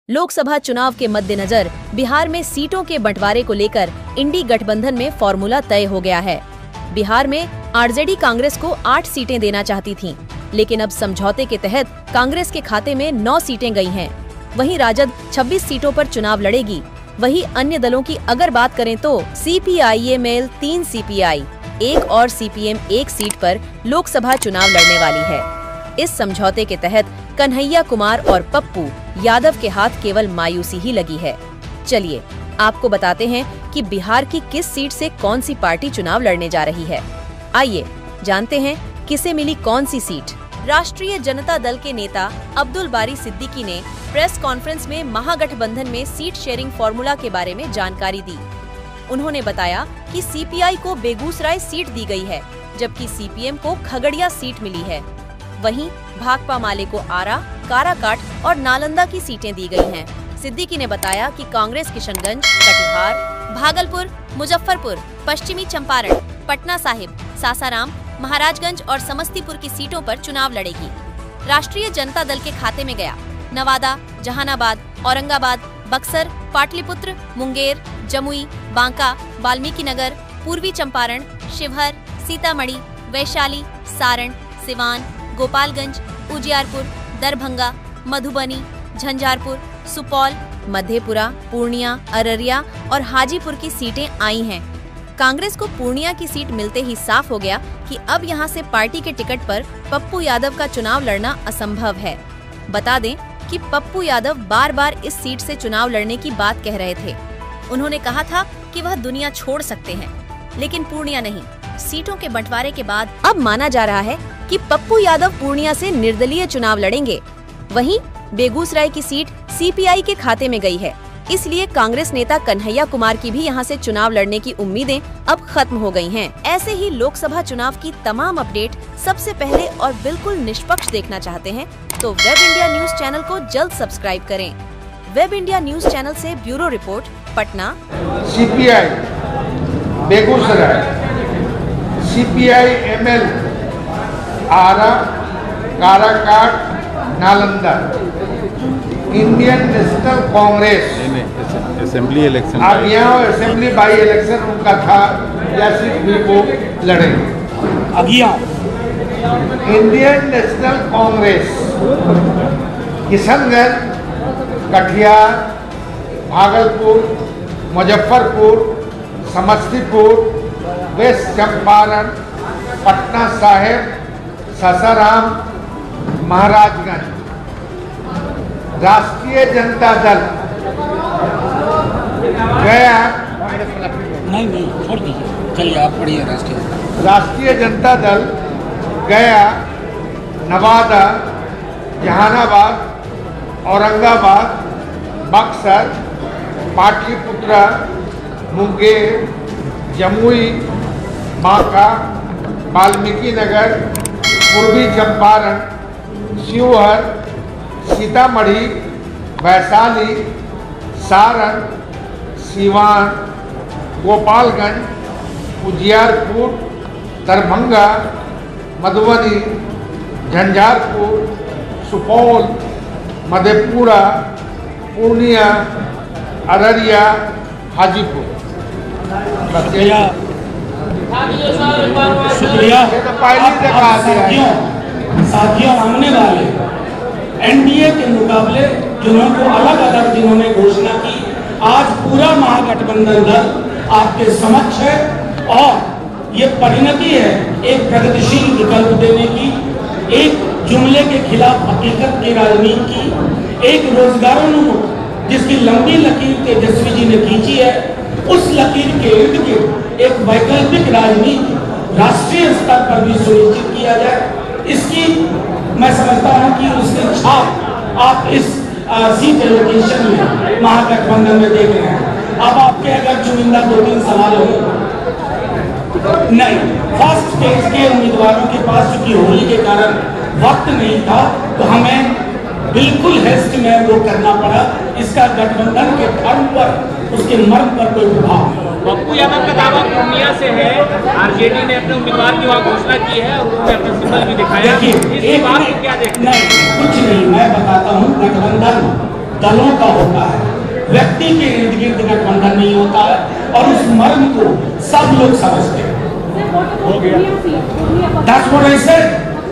लोकसभा चुनाव के मद्देनजर बिहार में सीटों के बंटवारे को लेकर इंडी गठबंधन में फॉर्मूला तय हो गया है। बिहार में आरजेडी कांग्रेस को 8 सीटें देना चाहती थी, लेकिन अब समझौते के तहत कांग्रेस के खाते में 9 सीटें गई हैं। वहीं राजद 26 सीटों पर चुनाव लड़ेगी। वहीं अन्य दलों की अगर बात करें तो CPIML 3 CPI, 1 और CPM 1 सीट पर लोकसभा चुनाव लड़ने वाली है। इस समझौते के तहत कन्हैया कुमार और पप्पू यादव के हाथ केवल मायूसी ही लगी है। चलिए आपको बताते हैं कि बिहार की किस सीट से कौन सी पार्टी चुनाव लड़ने जा रही है। आइए जानते हैं किसे मिली कौन सी सीट। राष्ट्रीय जनता दल के नेता अब्दुल बारी सिद्दीकी ने प्रेस कॉन्फ्रेंस में महागठबंधन में सीट शेयरिंग फॉर्मूला के बारे में जानकारी दी। उन्होंने बताया कि CPI को बेगूसराय सीट दी गई है, जबकि CPM को खगड़िया सीट मिली है। वहीं भाकपा माले को आरा, काराकाट और नालंदा की सीटें दी गई हैं। सिद्दीकी ने बताया कि कांग्रेस किशनगंज, कटिहार, भागलपुर, मुजफ्फरपुर, पश्चिमी चंपारण, पटना साहिब, सासाराम, महाराजगंज और समस्तीपुर की सीटों पर चुनाव लड़ेगी। राष्ट्रीय जनता दल के खाते में गया नवादा, जहानाबाद, औरंगाबाद, बक्सर, पाटलिपुत्र, मुंगेर, जमुई, बांका, वाल्मीकि नगर, पूर्वी चंपारण, शिवहर, सीतामढ़ी, वैशाली, सारण, सिवान, गोपालगंज, उजियारपुर, दरभंगा, मधुबनी, झंझारपुर, सुपौल, मधेपुरा, पूर्णिया, अररिया और हाजीपुर की सीटें आई हैं। कांग्रेस को पूर्णिया की सीट मिलते ही साफ हो गया कि अब यहां से पार्टी के टिकट पर पप्पू यादव का चुनाव लड़ना असंभव है। बता दें कि पप्पू यादव बार बार इस सीट से चुनाव लड़ने की बात कह रहे थे। उन्होंने कहा था कि वह दुनिया छोड़ सकते हैं, लेकिन पूर्णिया नहीं। सीटों के बंटवारे के बाद अब माना जा रहा है कि पप्पू यादव पूर्णिया से निर्दलीय चुनाव लड़ेंगे। वहीं बेगूसराय की सीट CPI के खाते में गई है, इसलिए कांग्रेस नेता कन्हैया कुमार की भी यहां से चुनाव लड़ने की उम्मीदें अब खत्म हो गई हैं। ऐसे ही लोकसभा चुनाव की तमाम अपडेट सबसे पहले और बिल्कुल निष्पक्ष देखना चाहते हैं तो वेब इंडिया न्यूज चैनल को जल्द सब्सक्राइब करें। वेब इंडिया न्यूज चैनल से bureau report, Patna. CPI Begusarai, CPIML Arrah, Karakat, Nalanda, Indian National Congress assembly election अब यहाँ असेंबली बाई इलेक्शन उनका था, या सीट भी वो लड़ेंगे। Indian National Congress Kishanganj, Katihar, Bhagalpur, Muzaffarpur, Samastipur, West Champaran, Patna Sahib, Sasaram, Maharajganj. Rashtriya Janata दल गया, नहीं छोड़ दीजिए, चलिए आप पढ़िए। राष्ट्रीय जनता दल गया, नवादा, जहानाबाद, औरंगाबाद, बक्सर, पाटलिपुत्र, मुंगेर, जमुई, बांका, वाल्मीकि नगर, पूर्वी चंपारण, शिवहर, सीतामढ़ी, वैशाली, सारण, सिवान, गोपालगंज, उजियारपुर, दरभंगा, मधुबनी, झंझारपुर, सुपौल, मधेपुरा, पूर्णिया, अररिया, हाजीपुर। शुक्रिया। साथियों, आने वाले NDA के मुकाबले जिन्होंने अलग अलग जिन्होंने घोषणा की, आज पूरा महागठबंधन दल आपके समक्ष है और ये परिणति है एक प्रगतिशील विकल्प देने की, एक जुमले के खिलाफ हकीकत की राजनीति की, एक रोजगारोन्मुख जिसकी लंबी लकीर तेजस्वी जी ने खींची है, उस लकीर के इर्द गिर्द एक वैकल्पिक राजनीति राष्ट्रीय स्तर पर भी सुनिश्चित किया जाए। इसकी मैं समझता हूं कि उसके छाप आप इस सीट एलोकेशन में महागठबंधन में देख रहे हैं। अब आपके अगर चुनिंदा 2-3 सवाल हो, नहीं, फर्स्ट फेज के उम्मीदवारों के पास चूंकि होली के कारण वक्त नहीं था तो हमें बिल्कुल हेस्ट में वो करना पड़ा। इसका गठबंधन के धर्म पर, उसके मर्म पर कोई प्रभाव नहीं। पप्पू यादव का दावा पूर्णिया से है, आरजेडी ने अपने उम्मीदवार की वहाँ घोषणा की है और उन्होंने अपना सिंबल भी दिखाया। देखिए, इस बात को क्या देखते हैं? नहीं, कुछ नहीं, मैं बताता हूँ। गठबंधन दलों का होता है, व्यक्ति के इर्द गिर्द गठबंधन नहीं होता है, और उस मर्म को सब लोग समझते हैं। That's what I said.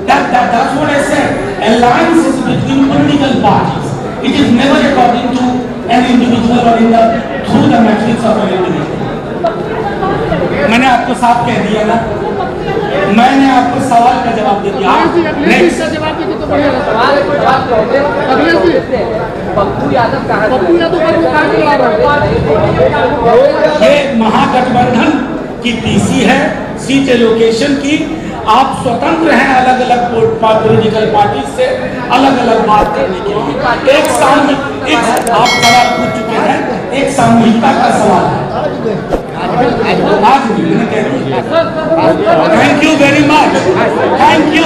That's what I said. Alliances between political parties. It is never according to an individual or through the metrics of an individual. मैंने आपको साफ कह दिया ना, मैंने आपको सवाल का जवाब दे दिया। ये महागठबंधन की पीसी है, सीट एलोकेशन की। आप स्वतंत्र हैं अलग अलग पॉलिटिकल पार्टी से अलग अलग बात करने के लिए। एक सामूहिक, आप सवाल पूछ चुके हैं, एक सामूहिकता का सवाल है। आज भी मैंने कह दिया। Thank you very much. Thank you.